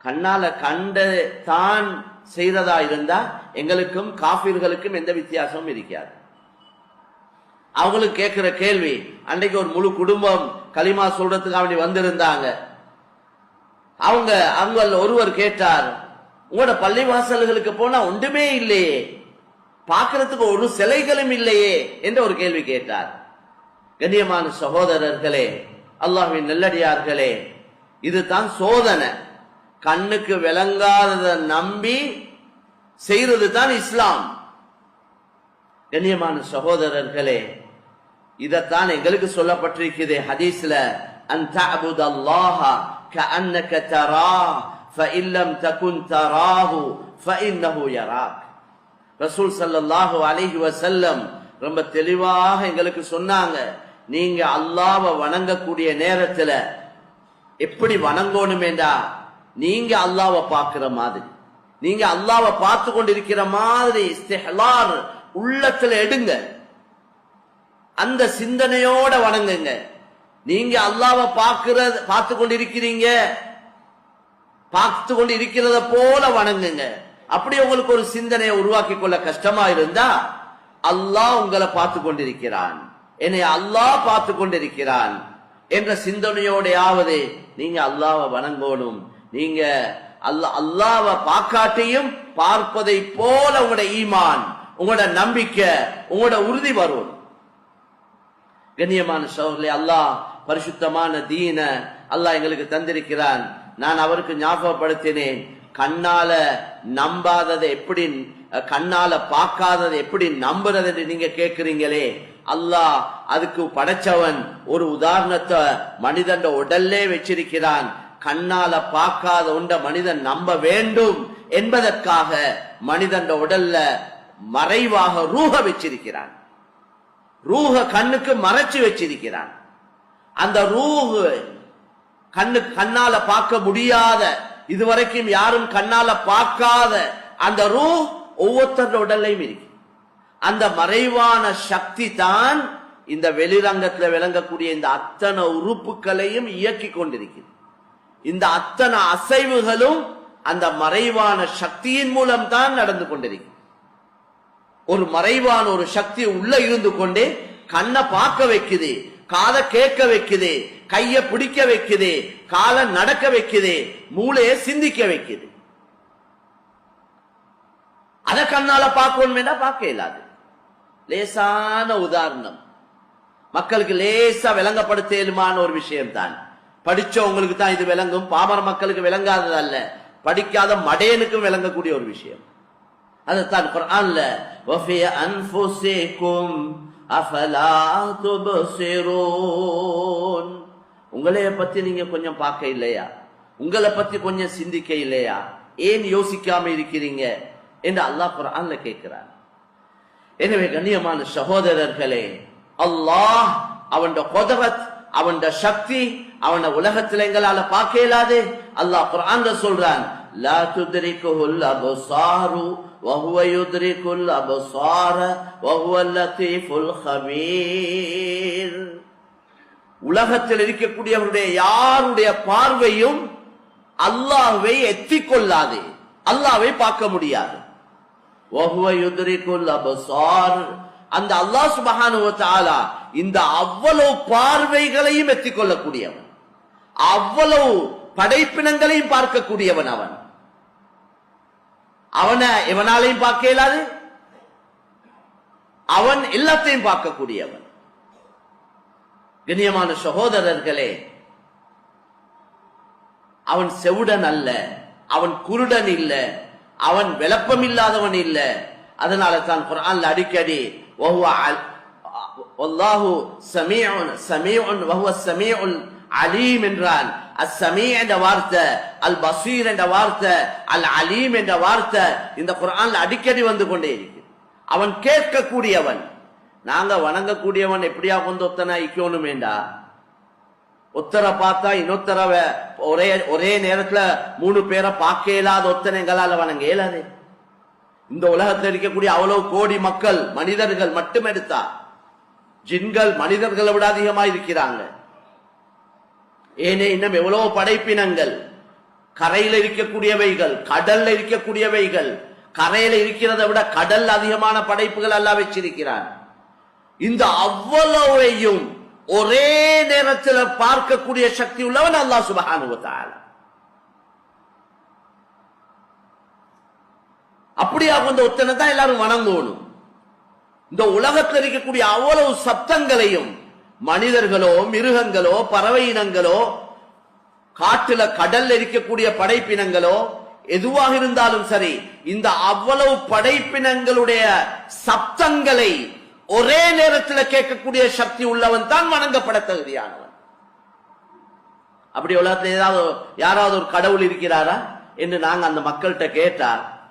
கண்ணால கண்ட தான் செய்யறதா இருந்தா எங்களுக்கும் காஃபிர்களுக்கும் எந்த வித்தியாசமும் இருக்காது. அவங்களுக்கு கேட்கிற கேள்வி, அன்றைக்கு ஒரு முழு குடும்பம் கலிமா சொல்றதுக்கு அப்படி வந்திருந்தாங்க. அவங்க ஒருவர் கேட்டார், உங்களோட பள்ளிவாசல்களுக்கு போனா ஒன்றுமே இல்லையே, பார்க்கறதுக்கு ஒரு சிலைகளும் இல்லையே என்ற ஒரு கேள்வி கேட்டார். கண்ணியமான சகோதரர்களே, அல்லாஹ்வின் நல்லடியார்களே, இதுதான் சோதனை. கண்ணுக்கு விளங்காதத நம்பி செய்யறது தான் இஸ்லாம். கண்ணியமான சகோதரர்களே, இதத்தான் எங்களுக்கு சொல்லப்பட்டிருக்கிறது ஹதீஸ்ல, அன் தஅபுதல்லாஹ கஅன்னக தராஹ் ஃபஇன் லம் தகுன் தராஹு ஃபஇன்னஹு யராக். ரசூல் ஸல்லல்லாஹு அலைஹி வஸல்லம் ரொம்ப தெளிவாக எங்களுக்கு சொன்னாங்க, நீங்க அல்லாஹ்வை வணங்கக்கூடிய நேரத்துல எப்படி வணங்கணுமேண்டா, நீங்க அல்லாஹ்வை பார்க்கிற மாதிரி, நீங்க அல்லாஹ்வை பார்த்து கொண்டிருக்கிற மாதிரி இஸ்திஹ்லார் உள்ளத்துல எடுங்க, அந்த சிந்தனையோட வணங்குங்க. நீங்க அல்லாஹ்வை பார்த்து கொண்டிருக்கிறீங்க, பார்த்து கொண்டு இருக்கிறத போல வணங்குங்க. அப்படி உங்களுக்கு ஒரு சிந்தனையை உருவாக்கி கொள்ள கஷ்டமா இருந்தா, அல்லாஹ் உங்களை பார்த்து கொண்டிருக்கிறான், என்னை அல்லாஹ் பார்த்து கொண்டிருக்கிறான் என்ற சிந்தனையோடையாவது நீங்க அல்லாஹ்வை வணங்கணும். நீங்க அல்லாஹ்வை பார்க்காட்டியும் பார்ப்பதை போல உங்களோட ஈமான், உங்களோட நம்பிக்கை, உங்களோட உறுதி வரும். கண்ணியமான சகோதரர்களே, அல்லாஹ் பரிசுத்தமான தீன அல்லாஹ் எங்களுக்கு தந்திருக்கிறான். நான் அவருக்கு ஞாபகப்படுத்தினேன், கண்ணால நம்பாததை எப்படி, கண்ணால பார்க்காததை எப்படி நம்புறது என்று நீங்க கேட்கிறீங்களே, அல்லாஹ் அதுக்கு படைச்சவன் ஒரு உதாரணத்தை மனிதன் உடல்லே வச்சிருக்கிறான். கண்ணால பார்க்காத ஒன்ற மனிதன் நம்ப வேண்டும் என்பதற்காக மனிதன் உடல்ல மறைவாக ரூஹ வச்சிருக்கிறான். ரூஹ கண்ணுக்கு மறைச்சு வச்சிருக்கிறான். அந்த ரூஹு கண்ணால பார்க்க முடியாத, இதுவரைக்கும் யாரும் கண்ணால பார்க்காத அந்த ரூஹ் ஒவ்வொருத்தர உடல்லையும் இருக்கு. அந்த மறைவான சக்தி தான் இந்த வெளிரங்கத்துல விளங்கக்கூடிய இந்த அத்தனை உறுப்புகளையும் இயக்கி கொண்டிருக்கிறது. இந்த அத்தனை அசைவுகளும் அந்த மறைவான சக்தியின் மூலம் தான் நடந்து கொண்டிருக்கிறது. ஒரு மறைவான ஒரு சக்தி உள்ள இருந்து கொண்டே கண்ணை பார்க்க வைக்குது, காதை கேட்க வைக்குது, கைய பிடிக்க வைக்குது, காலை நடக்க வைக்குது, மூளையை சிந்திக்க வைக்குது. அத கண்ணால பார்க்கணும்னா பார்க்க இயலாது. லேசான உதாரணம், மக்களுக்கு லேசா விளங்கப்படுத்தலுமான ஒரு விஷயம் தான். படிச்சவங்களுக்கு தான் இது விளங்கும், பாமர மக்களுக்கு விளங்காதது அல்ல, படிக்காத மடையனுக்கும் விளங்கக்கூடிய ஒரு விஷயம். அதுதான் குர்ஆன்ல வஃபி அன்ஃபுஸிகும் அஃபலா துப்ஸிரூன், உங்களைய பத்தி நீங்க கொஞ்சம் பார்க்க இல்லையா, உங்களை பத்தி கொஞ்சம் சிந்திக்க இல்லையா, ஏன் யோசிக்காம இருக்கிறீங்க என்று அல்லாஹ் குர்ஆன்ல கேட்கிறார். எனவே கண்ணியமான சகோதரர்களே, அல்லாஹ் அவன் குத்ரத், அவன் சக்தி, அவன உலகத்தில் எங்களால பார்க்க இயலாது. அல்லாஹ் குர்ஆன்ல சொல்றான், லா துத்ரிகுல் அப்சாரு வஹுவ யுத்ரிகுல் அப்சார வஹுவல் லதீஃபுல் கபீர். உலகத்தில் இருக்கக்கூடியவருடைய யாருடைய பார்வையும் அல்லாஹ்வை எத்திக்கொள்ளாது, அல்லாஹ்வை பார்க்க முடியாது. வஹுவ யுத்ரிகுல் அப்சார், அந்த அல்லாஹ் சுப்ஹானஹு வ தஆலா இந்த அவ்வளவு பார்வைகளையும் எத்திக்கொள்ளக்கூடியவன், அவ்வளவு படைப்பினங்களையும் பார்க்கக்கூடியவன். அவனை எவனாலையும் பார்க்க இயலாது, அவன் எல்லாத்தையும் பார்க்கக்கூடியவன். கண்ணியமான சகோதரர்களே, அவன் செவுடன் அல்ல, அவன் குருடன் இல்ல, அவன் விளப்பம் இல்லாதவன் இல்ல. அதனால தான் குர்ஆன்ல அடிக்கடி வல்லாஹு ஸமீஉன் ஸமீஉன் வஹுவ ஸமீஉல் அலீம் என்றான். அஸ்-ஸமீ' என்ற வார்த்தை, அல் பஸீர் என்ற வார்த்தை, அல் அலீம் என்ற வார்த்தை இந்த குர்ஆன்ல அடிக்கடி வந்து கொண்டே இருக்கு. அவன் கேட்கக்கூடியவன். நாங்க வணங்கக்கூடியவன் எப்படியா கொண்டு ஒத்தனா இக்கணுமேண்டா, ஒத்தர பார்த்தா இன்னொத்தர ஒரே நேரத்துல 3 பேரை பார்க்க இயலாத ஒத்தனை எங்களால வணங்க இயலாது. இந்த உலகத்தில் இருக்கக்கூடிய அவ்வளவு கோடி மக்கள், மனிதர்கள் மட்டும் எடுத்தா ஜின்கள் மனிதர்களை விட அதிகமா இருக்கிறாங்க. ஏனே இன்னும் எவ்வளவு படைப்பினங்கள், கரையில இருக்கக்கூடியவைகள், கடல்ல இருக்கக்கூடியவைகள், கரையில இருக்கிறதை விட கடல் அதிகமான படைப்புகள் அல்லாஹ் வச்சிருக்கிறான். இந்த அவ்வளவையும் ஒரே நேரத்தில் பார்க்கக்கூடிய சக்தி உள்ளவன் அல்லாஹ் சுப்ஹானஹு வ தஆலா. அப்படியா அந்த ஒத்தனை தான் எல்லாரும் வணங்கணும். இந்த உலகத்தில் இருக்கக்கூடிய அவ்வளவு சப்தங்களையும் மனிதர்களோ மிருகங்களோ பறவை இனங்களோ காட்டுல கடல்ல இருக்கக்கூடிய படைப்பினங்களோ எதுவாக இருந்தாலும் சரி, இந்த அவ்வளவு படைப்பினங்களுடைய சப்தங்களை ஒரே நேரத்தில் கேட்கக்கூடிய சக்தி உள்ளவன் தான் வணங்கப்பட தகுதியானவன். அப்படி உலகத்தில் யாராவது ஒரு கடவுள் இருக்கிறாரா என்று நாங்க அந்த மக்கள்கிட்ட கேட்டா,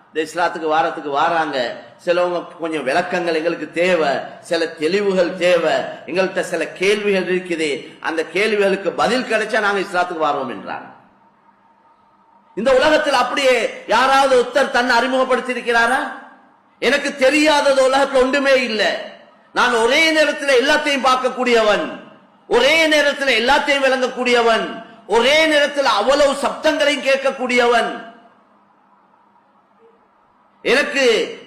இந்த இஸ்லாத்துக்கு வாரத்துக்கு வாராங்க, சிலவங்க கொஞ்சம் விளக்கங்கள் எங்களுக்கு தேவை, சில தெளிவுகள் தேவை, எங்கள்கிட்ட சில கேள்விகள் இருக்குது, அந்த கேள்விகளுக்கு பதில் கிடைச்சா நாங்க இஸ்லாத்துக்கு வாரோம் என்றாங்க. இந்த உலகத்தில் அப்படியே யாராவது ஒருத்தர் தன்னை அறிமுகப்படுத்தி இருக்கிறாரா? எனக்கு தெரியாதது உலகத்தில் ஒன்றுமே இல்லை, நான் ஒரே நேரத்தில் எல்லாத்தையும் பார்க்கக்கூடியவன், ஒரே நேரத்தில் எல்லாத்தையும் விளங்கக்கூடியவன், ஒரே நேரத்தில் அவ்வளவு சப்தங்களையும் கேட்கக்கூடியவன், எனக்கு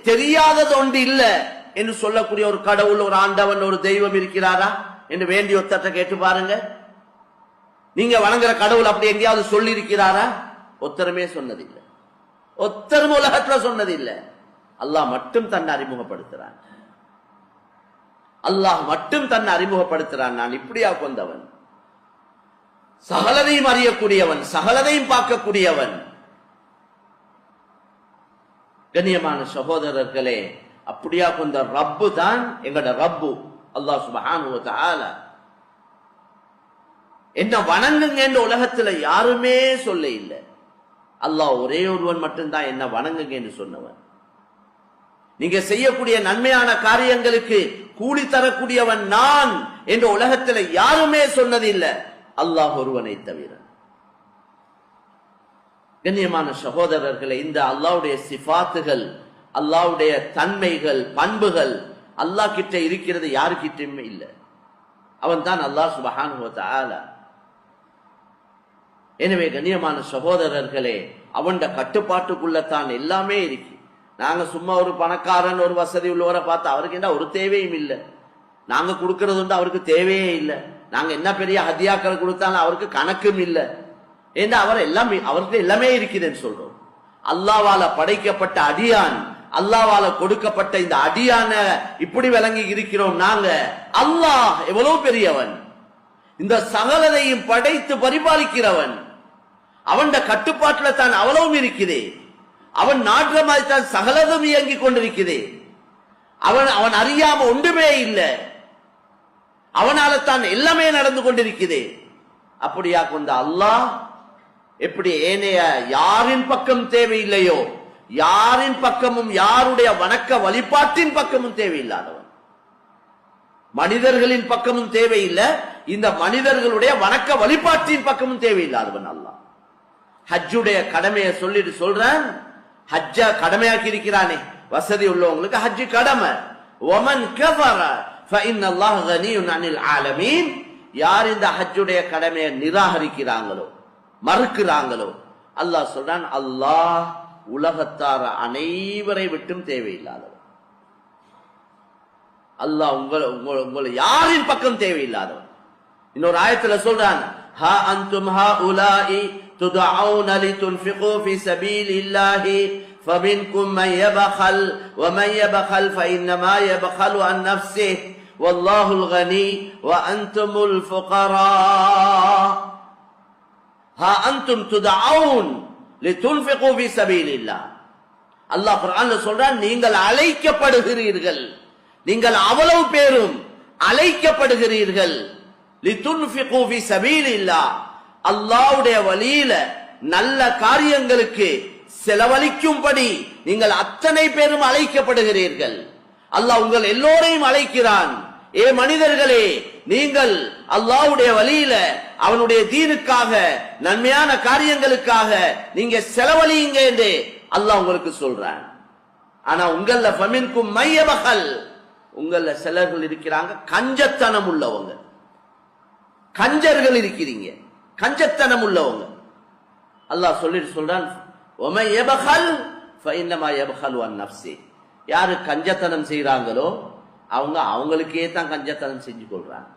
தெரியாதது ஒன்று இல்ல என்று சொல்லக்கூடிய ஒரு கடவுள், ஒரு ஆண்டவன், ஒரு தெய்வம் இருக்கிறாரா என்று வேண்டிய ஒத்தத்தை கேட்டு பாருங்க. நீங்க வணங்குற கடவுள் அப்படி எங்கேயாவது சொல்லி இருக்கிறாரா? ஒத்தருமே சொன்னதில்லை, ஒத்தரும் உலகத்துல சொன்னதில்லை. அல்லாஹ் மட்டும் தன்னை அறிமுகப்படுத்துறான், அல்லாஹ் மட்டும் தன்னை அறிமுகப்படுத்துறான். நான் இப்படியா கொண்டவன், சகலதையும் அறியக்கூடியவன், சகலதையும் பார்க்கக்கூடியவன். கண்ணியமான சகோதரர்களே, அப்படியா கொண்ட ரப்பு தான் எங்கட ரப்பு அல்லாஹ் சுப்ஹானஹு வ தஆலா. என்ன வணங்குங்க என்று உலகத்துல யாருமே சொல்ல இல்லை, அல்லாஹ் ஒரே ஒருவன் மட்டும்தான் என்ன வணங்குங்க என்று சொன்னவன். நீங்க செய்யக்கூடிய நன்மையான காரியங்களுக்கு கூலி தரக்கூடியவன் நான் என்று உலகத்துல யாருமே சொன்னதில்லை, அல்லாஹ் ஒருவனை தவிர. கண்ணியமான சகோதரர்களே, இந்த அல்லாஹ்வுடைய சிஃபாத்துகள், அல்லாஹ்வுடைய தன்மைகள், பண்புகள் அல்லாஹ் கிட்ட இருக்கிறது யாருக்கிட்டயுமே இல்லை. அவன் தான் அல்லாஹ் சுப்ஹானஹு வ தஆலா. எனவே கண்ணியமான சகோதரர்களே, அவன் கட்டுப்பாட்டுக்குள்ளத்தான் எல்லாமே இருக்கு. நாங்க சும்மா ஒரு பணக்காரன், ஒரு வசதி உள்ளவரை பார்த்து அவருக்கு என்ன ஒரு தேவையும் இல்லை, நாங்க கொடுக்கறது உண்டு அவருக்கு தேவையே இல்லை, நாங்க என்ன பெரிய ஹதியாக்கள் கொடுத்தாலும் அவருக்கு கணக்கும் இல்லை, ஏன்னா அவர் எல்லாமே அவருக்கு எல்லாமே இருக்குதுன்னு சொல்றோம். அல்லாஹ்வால படைக்கப்பட்ட அடியான், அல்லாஹ்வால கொடுக்கப்பட்ட இந்த அடியான இப்படி விளங்கி இருக்கிறோம் நாங்க. அல்லாஹ் எவ்வளவு பெரியவன், இந்த சகலதையும் படைத்து பரிபாலிக்கிறவன், அவன் கட்டுப்பாட்டுல தான் அவ்வளவும் இருக்குது, அவன் நாட்டுற மாதிரி தான் சகலதும் இயங்கிக் கொண்டிருக்குது, அவன் அறியாம ஒன்றுமே இல்லை, அவனால தான் எல்லாமே நடந்து கொண்டிருக்குது. அப்படியா கொண்ட அல்லாஹ் எப்படி ஏனைய யாரின் பக்கம் தேவையில்லையோ, யாரின் பக்கமும் யாருடைய வணக்க வழிபாட்டின் பக்கமும் தேவையில்லாதவன், மனிதர்களின் பக்கமும் தேவையில்லை, இந்த மனிதர்களுடைய வணக்க வழிபாட்டின் பக்கமும் தேவையில்லாதவன் அல்லாஹ். ஹஜ்ஜுடைய கடமையை சொல்லிட்டு சொல்றான், ஹஜ்ஜ கடமையாக்கி இருக்கிறானே, வசதி உள்ளவங்களுக்கு ஹஜ்ஜு கடமை. வமன் கஃபர ஃபஇன்னல்லாஹ கனியுன் அனில் ஆலமீன். யார் இந்த ஹஜ்ஜுடைய கடமையை நிராகரிக்கிறாங்களோ, மறுக்கிறாங்களோ, அல்லாஹ் சொல்றான், அல்லாஹ் உலகத்தார அனைவரை விட்டும் தேவையில்லாதவன். அல்லாஹ் உங்களை யாரின் பக்கம் தேவையில்லாதவன். இன்னொரு ஆயத்துல சொல்றான், ஹா அன்தும் ஹாஉலாஇ துதஊன லிதுன்ஃபிகு ஃபீ ஸபீலில்லாஹி ஃபமின்கும் மன் யபخل ومن يبخل فإنما يبخل عن نفسه والله الغني وأنتم الفقراء. ها أنتم تدعون لتنفقوا في سبيل الله. அல்லாஹ் குர்ஆன்ல சொல்றான், நீங்கள் அழைக்கப்படுகிறீர்கள், நீங்கள் அவ்வளவு பேரும் அழைக்கப்படுகிறீர்கள். லிதுன்ஃபிகு ஃபீ ஸபீலில்லாஹ், அல்லாஹ்வுடைய வழியில நல்ல காரியங்களுக்கு செலவழிக்கும்படி நீங்கள் அத்தனை பேரும் அழைக்கப்படுகிறீர்கள். அல்லாஹ் உங்கள் எல்லோரையும் அழைக்கிறான். ஏ மனிதர்களே, நீங்கள் அல்லாஹ்வுடைய வழியில அவனுடைய தீனுக்காக நன்மையான காரியங்களுக்காக நீங்க செலவழியுங்க என்று அல்லாஹ் உங்களுக்கு சொல்றான். ஆனா உங்கள ஃபமின்கும் மையபகல், உங்கள சிலர்கள் இருக்கிறாங்க கஞ்சத்தனம் உள்ளவங்க, கஞ்சர்கள் இருக்கிறீங்க, கஞ்சத்தனம் உள்ளவங்க. அல்லாஹ் சொல்லிட்டு சொல்றான், ஒமை எபஹல் ஃபஇன்னமா யபஹலு அன் நஃப்ஸி. யாரு கஞ்சத்தனம் செய்யறாங்களோ அவங்க அவங்களுக்கே தான் கஞ்சத்தனம் செஞ்சு கொள்றாங்க.